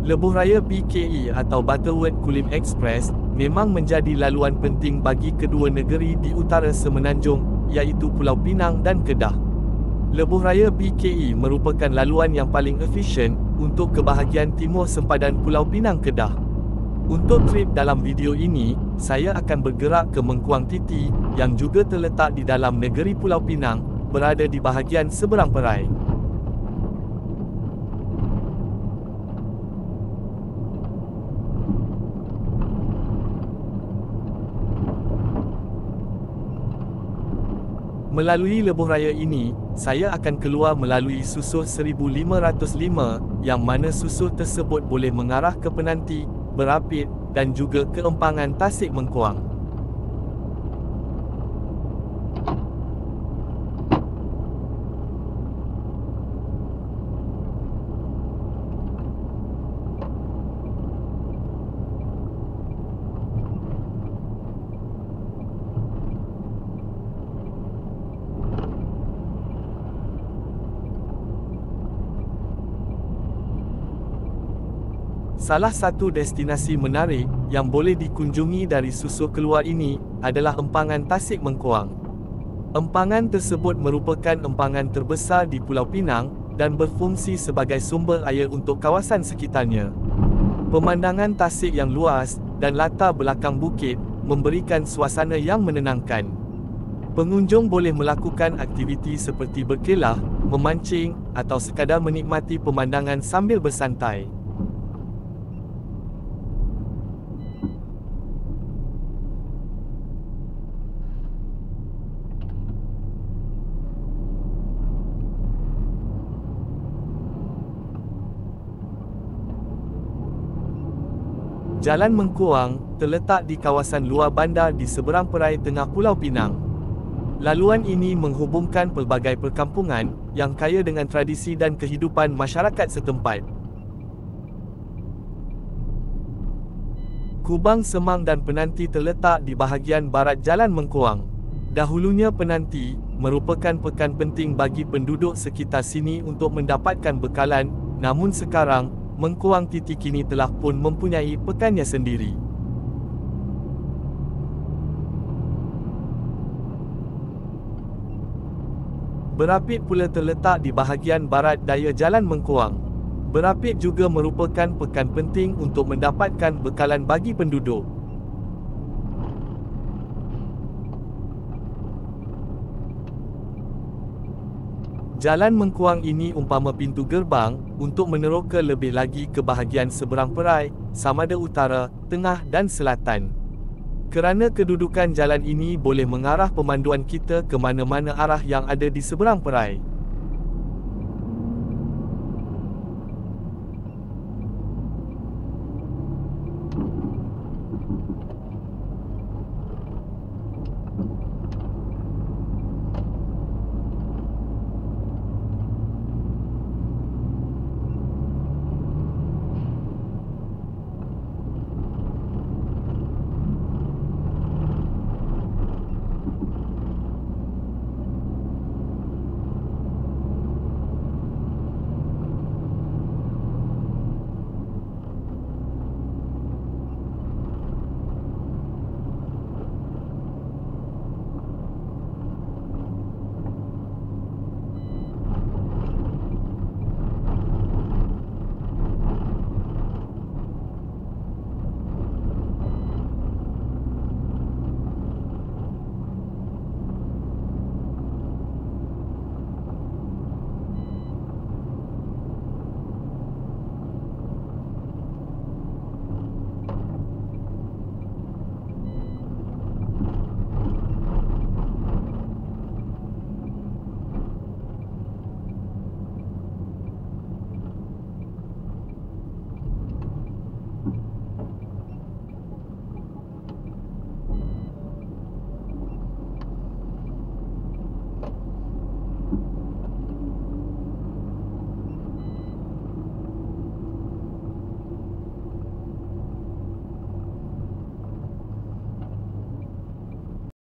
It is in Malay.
Lebuh Raya BKE atau Butterworth Kulim Express memang menjadi laluan penting bagi kedua negeri di utara Semenanjung, iaitu Pulau Pinang dan Kedah. Lebuh Raya BKE merupakan laluan yang paling efisien untuk ke bahagian timur sempadan Pulau Pinang Kedah. Untuk trip dalam video ini, saya akan bergerak ke Mengkuang Titi yang juga terletak di dalam negeri Pulau Pinang, berada di bahagian seberang perai. Melalui lebuh raya ini, saya akan keluar melalui susuh 1505, yang mana susuh tersebut boleh mengarah ke Penanti, Berapit, dan juga ke Empangan Tasik Mengkuang. Salah satu destinasi menarik yang boleh dikunjungi dari susuh keluar ini adalah Empangan Tasik Mengkuang. Empangan tersebut merupakan empangan terbesar di Pulau Pinang dan berfungsi sebagai sumber air untuk kawasan sekitarnya. Pemandangan tasik yang luas dan latar belakang bukit memberikan suasana yang menenangkan. Pengunjung boleh melakukan aktiviti seperti berkelah, memancing, atau sekadar menikmati pemandangan sambil bersantai. Jalan Mengkuang terletak di kawasan luar bandar di seberang perai tengah Pulau Pinang. Laluan ini menghubungkan pelbagai perkampungan yang kaya dengan tradisi dan kehidupan masyarakat setempat. Kubang Semang dan Penanti terletak di bahagian barat Jalan Mengkuang. Dahulunya Penanti merupakan pekan penting bagi penduduk sekitar sini untuk mendapatkan bekalan, namun sekarang Mengkuang Titi kini telah pun mempunyai pekannya sendiri. Berapit pula terletak di bahagian barat daya Jalan Mengkuang. Berapit juga merupakan pekan penting untuk mendapatkan bekalan bagi penduduk. Jalan Mengkuang ini umpama pintu gerbang untuk meneroka lebih lagi ke bahagian seberang perai, samada utara, tengah dan selatan. Kerana kedudukan jalan ini boleh mengarah pemanduan kita ke mana-mana arah yang ada di seberang perai.